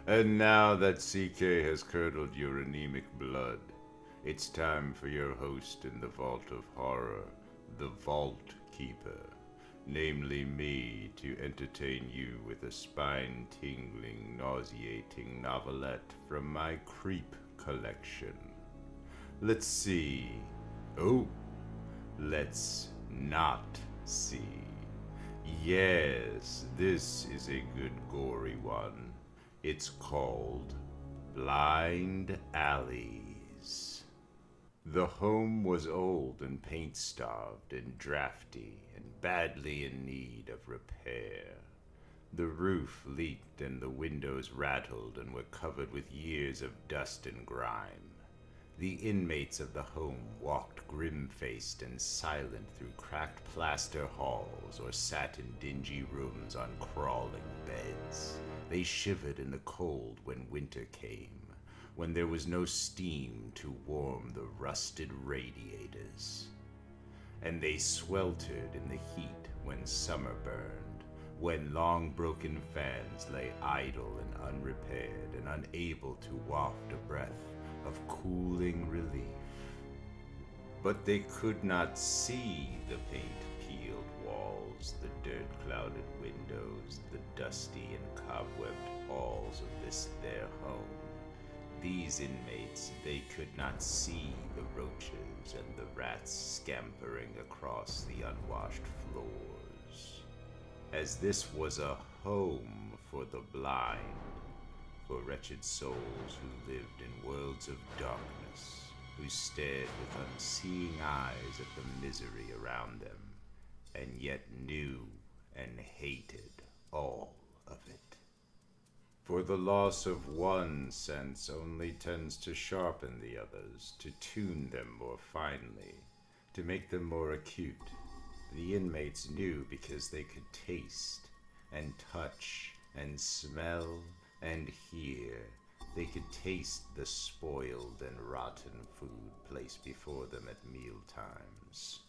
And now that CK has curdled your anemic blood, it's time for your host in the Vault of Horror, the Vault Keeper, namely me, to entertain you with a spine-tingling, nauseating novelette from my Creep collection. Let's see. Oh, let's not see. Yes, this is a good gory one. It's called Blind Alleys. The home was old and paint-starved and drafty and badly in need of repair. The roof leaked and the windows rattled and were covered with years of dust and grime. The inmates of the home walked grim-faced and silent through cracked plaster halls or sat in dingy rooms on crawling beds. They shivered in the cold when winter came, when there was no steam to warm the rusted radiators. And they sweltered in the heat when summer burned, when long broken fans lay idle and unrepaired and unable to waft a breath of cooling relief. But they could not see the paint-peeled walls, the dirt-clouded windows, the dusty and cobwebbed halls of this their home. These inmates, they could not see the roaches and the rats scampering across the unwashed floors. As this was a home for the blind, for wretched souls who lived in worlds of darkness, who stared with unseeing eyes at the misery around them, and yet knew and hated all of it. For the loss of one sense only tends to sharpen the others, to tune them more finely, to make them more acute. The inmates knew because they could taste and touch and smell and hear. They could taste the spoiled and rotten food placed before them at meal times.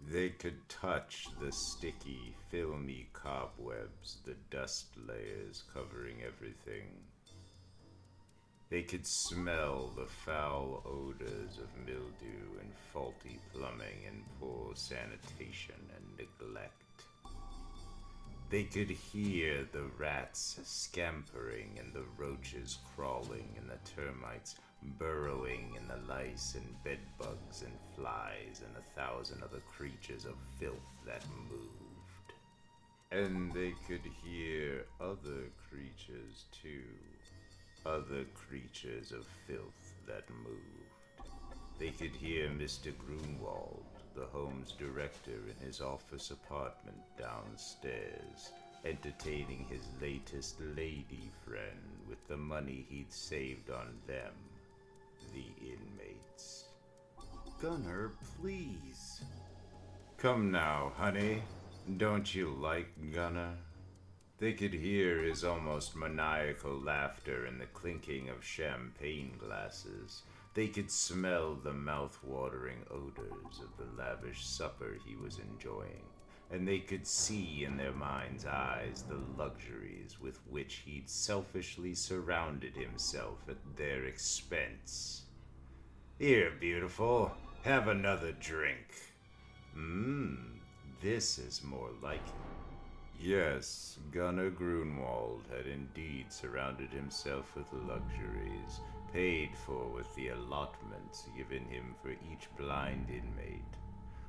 They could touch the sticky, filmy cobwebs, the dust layers covering everything. They could smell the foul odors of mildew and faulty plumbing and poor sanitation and neglect. They could hear the rats scampering and the roaches crawling and the termites burrowing and the lice and bedbugs and flies and 1,000 other creatures of filth that moved. And they could hear other creatures too, other creatures of filth that moved. They could hear Mr. Grunwald, the home's director, in his office apartment downstairs, entertaining his latest lady friend with the money he'd saved on them, the inmates. Gunner, please. Come now, honey. Don't you like Gunner? They could hear his almost maniacal laughter and the clinking of champagne glasses. They could smell the mouth-watering odors of the lavish supper he was enjoying, and they could see in their mind's eyes the luxuries with which he'd selfishly surrounded himself at their expense. Here, beautiful, have another drink. This is more like him. Yes, Gunnar Grunwald had indeed surrounded himself with luxuries, paid for with the allotments given him for each blind inmate.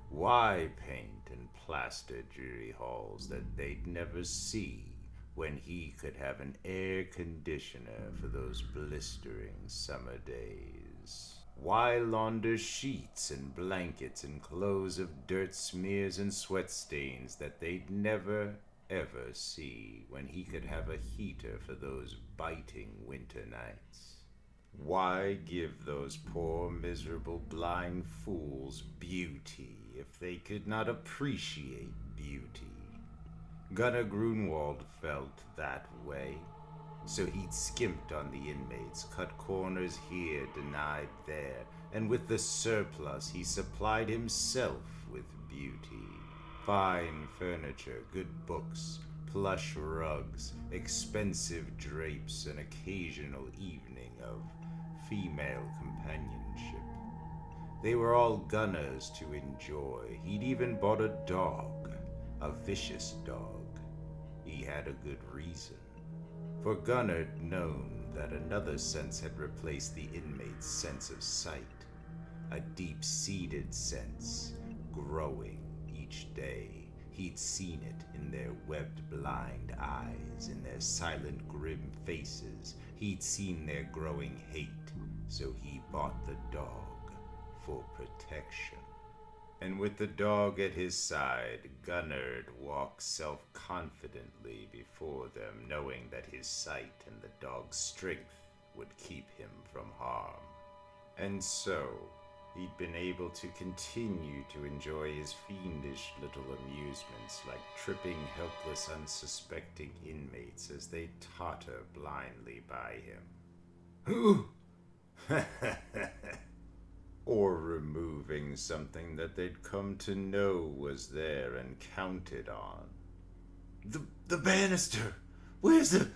Why paint and plaster dreary halls that they'd never see when he could have an air conditioner for those blistering summer days? Why launder sheets and blankets and clothes of dirt smears and sweat stains that they'd never ever see when he could have a heater for those biting winter nights? Why give those poor miserable blind fools beauty if they could not appreciate beauty? Gunnar Grunwald felt that way, so he'd skimped on the inmates, cut corners here, denied there, and with the surplus he supplied himself with beauty. Fine furniture, good books, plush rugs, expensive drapes, an occasional evening of female companionship. They were all Gunner's to enjoy. He'd even bought a dog, a vicious dog. He had a good reason. For Gunner had known that another sense had replaced the inmate's sense of sight, a deep-seated sense, growing each day. He'd seen it in their webbed blind eyes, in their silent grim faces. He'd seen their growing hate, so he bought the dog for protection. And with the dog at his side, Gunnard walked self-confidently before them, knowing that his sight and the dog's strength would keep him from harm. And so, he'd been able to continue to enjoy his fiendish little amusements, like tripping helpless, unsuspecting inmates as they totter blindly by him. Or removing something that they'd come to know was there and counted on. The banister! Where's the...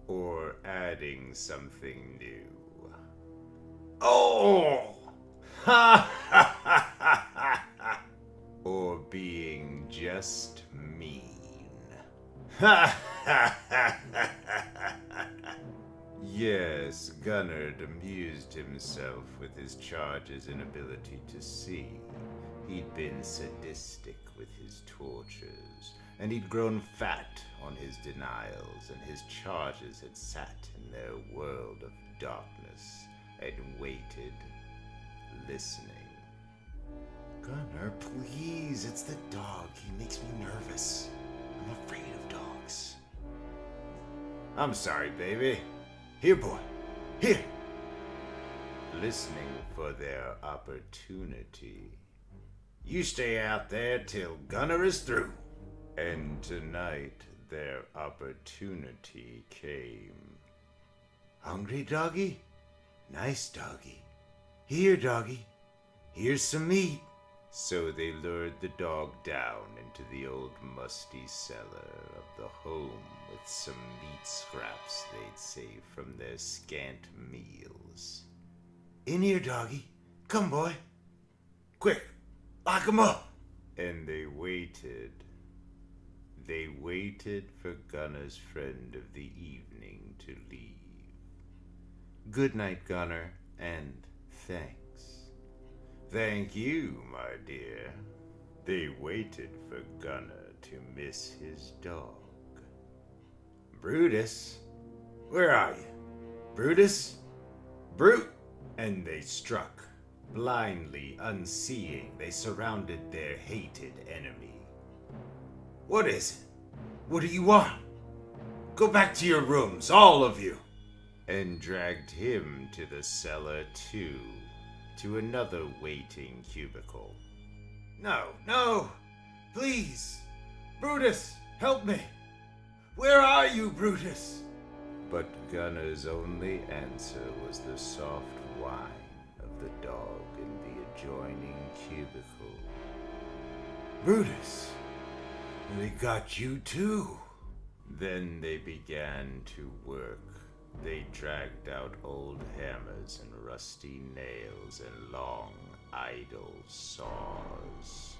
Or adding something new. Oh! Or being just mean. Yes, Gunnard amused himself with his charge's inability to see. He'd been sadistic with his tortures, and he'd grown fat on his denials, and his charges had sat in their world of darkness and waited, listening. Gunnar, please, it's the dog. He makes me nervous. I'm afraid of dogs. I'm sorry, baby. Here, boy. Here. Listening for their opportunity. You stay out there till Gunnar is through. And tonight, their opportunity came. Hungry, doggy? Nice, doggy. Here, doggy. Here's some meat. So they lured the dog down into the old musty cellar of the home with some meat scraps they'd saved from their scant meals. In here, doggy. Come, boy. Quick, lock him up. And they waited. They waited for Gunner's friend of the evening to leave. Good night, Gunner, and thanks. Thank you, my dear. They waited for Gunner to miss his dog. Brutus? Where are you? Brutus? Brute! And they struck. Blindly, unseeing, they surrounded their hated enemy. What is it? What do you want? Go back to your rooms, all of you! And dragged him to the cellar, too. To another waiting cubicle. No! Please! Brutus, help me! Where are you, Brutus? But Gunner's only answer was the soft whine of the dog in the adjoining cubicle. Brutus! They got you too! Then they began to work. They dragged out old hammers and rusty nails and long, idle saws.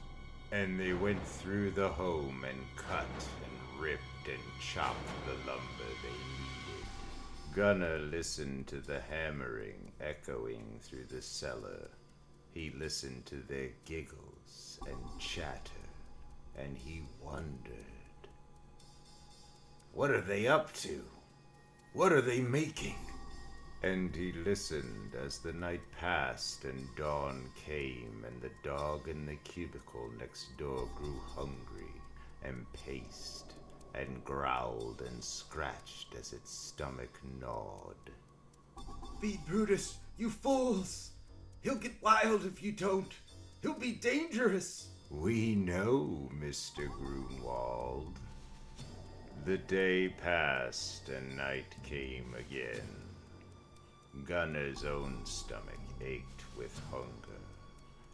And they went through the home and cut and ripped and chopped the lumber they needed. Gunner listened to the hammering echoing through the cellar. He listened to their giggles and chatter, and he wondered. What are they up to? What are they making? And he listened as the night passed and dawn came, and the dog in the cubicle next door grew hungry and paced and growled and scratched as its stomach gnawed. Feed Brutus, you fools! He'll get wild if you don't. He'll be dangerous. We know, Mr. Grunwald. The day passed and night came again. Gunner's own stomach ached with hunger,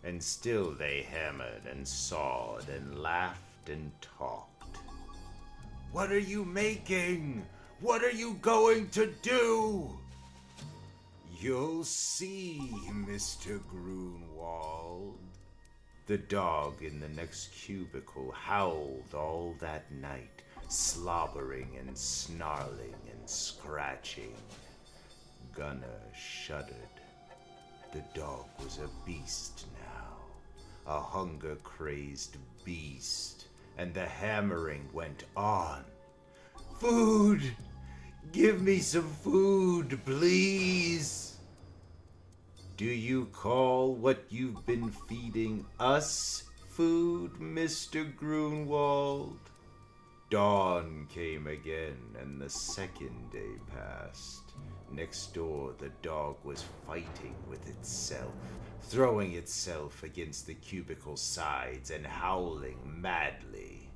And still they hammered and sawed and laughed and talked. "What are you making? What are you going to do?" "You'll see, Mr. Grunwald." The dog in the next cubicle howled all that night, slobbering and snarling and scratching. Gunnar shuddered. The dog was a beast now, a hunger-crazed beast, and the hammering went on. "Food! Give me some food, please!" "Do you call what you've been feeding us food, Mr. Grunwald?" Dawn came again, and the second day passed. Next door, the dog was fighting with itself, throwing itself against the cubicle sides and howling madly.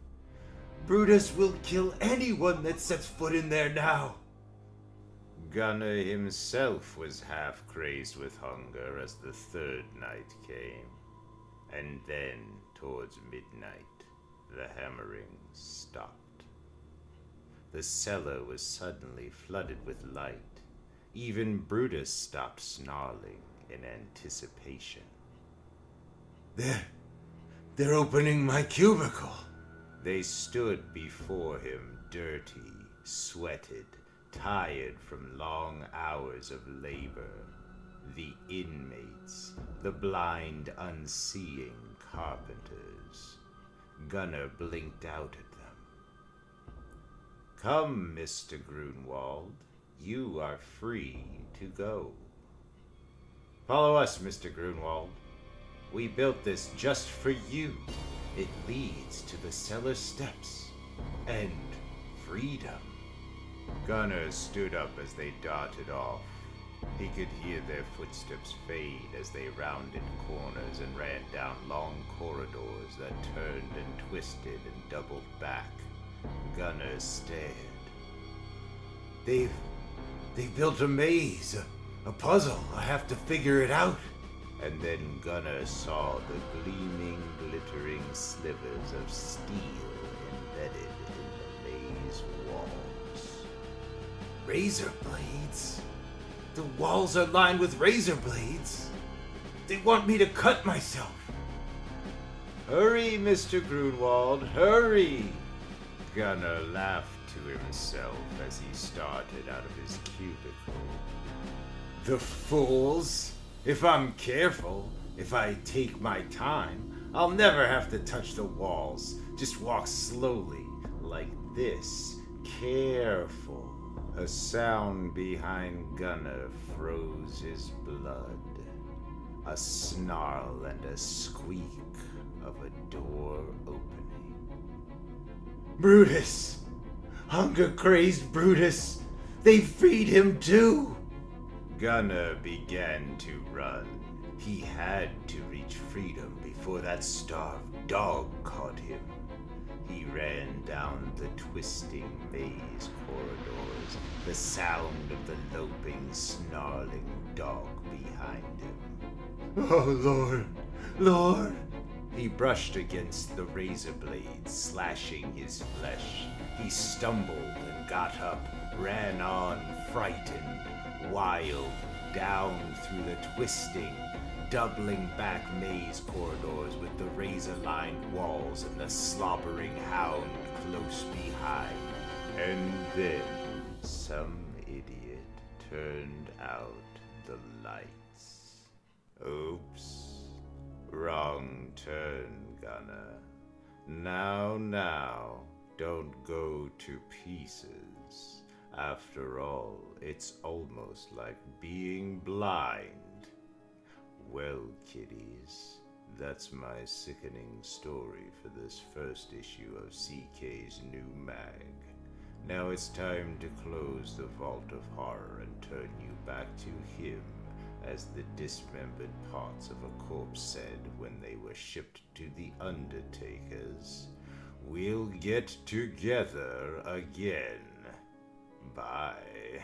"Brutus will kill anyone that sets foot in there now." Gunnar himself was half crazed with hunger as the third night came. And then, towards midnight, the hammering stopped. The cellar was suddenly flooded with light. Even Brutus stopped snarling in anticipation. They're opening my cubicle." They stood before him, dirty, sweated, tired from long hours of labor. The inmates, the blind, unseeing carpenters. Gunnar blinked out at them. "Come, Mr. Grunwald, you are free to go." "Follow us, Mr. Grunwald. We built this just for you. It leads to the cellar steps and freedom." Gunnar stood up as they darted off. He could hear their footsteps fade as they rounded corners and ran down long corridors that turned and twisted and doubled back. Gunnar stared. They've built a maze, a puzzle. I have to figure it out." And then Gunnar saw the gleaming, glittering slivers of steel embedded in the maze walls. Razor blades? The walls are lined with razor blades. They want me to cut myself. "Hurry, Mr. Grunwald, hurry!" Gunnar laughed to himself as he started out of his cubicle. "The fools! If I'm careful, if I take my time, I'll never have to touch the walls. Just walk slowly, like this, careful." A sound behind Gunnar froze his blood. A snarl and a squeak of a door opening. "Brutus! Hunger-crazed Brutus! They freed him too!" Gunnar began to run. He had to reach freedom before that starved dog caught him. He ran down the twisting maze corridors, the sound of the loping, snarling dog behind him. "Oh, Lord! Lord!" He brushed against the razor blades, slashing his flesh. He stumbled and got up, ran on, frightened, wild, down through the twisting, doubling back maze corridors with the razor-lined walls and the slobbering hound close behind. And then some idiot turned out the lights. Oops. Wrong turn, Gunnar. Now, don't go to pieces. After all, it's almost like being blind. Well, kiddies, that's my sickening story for this first issue of CK's new mag. Now it's time to close the Vault of Horror and turn you back to him, as the dismembered parts of a corpse said when they were shipped to the Undertakers. We'll get together again. Bye.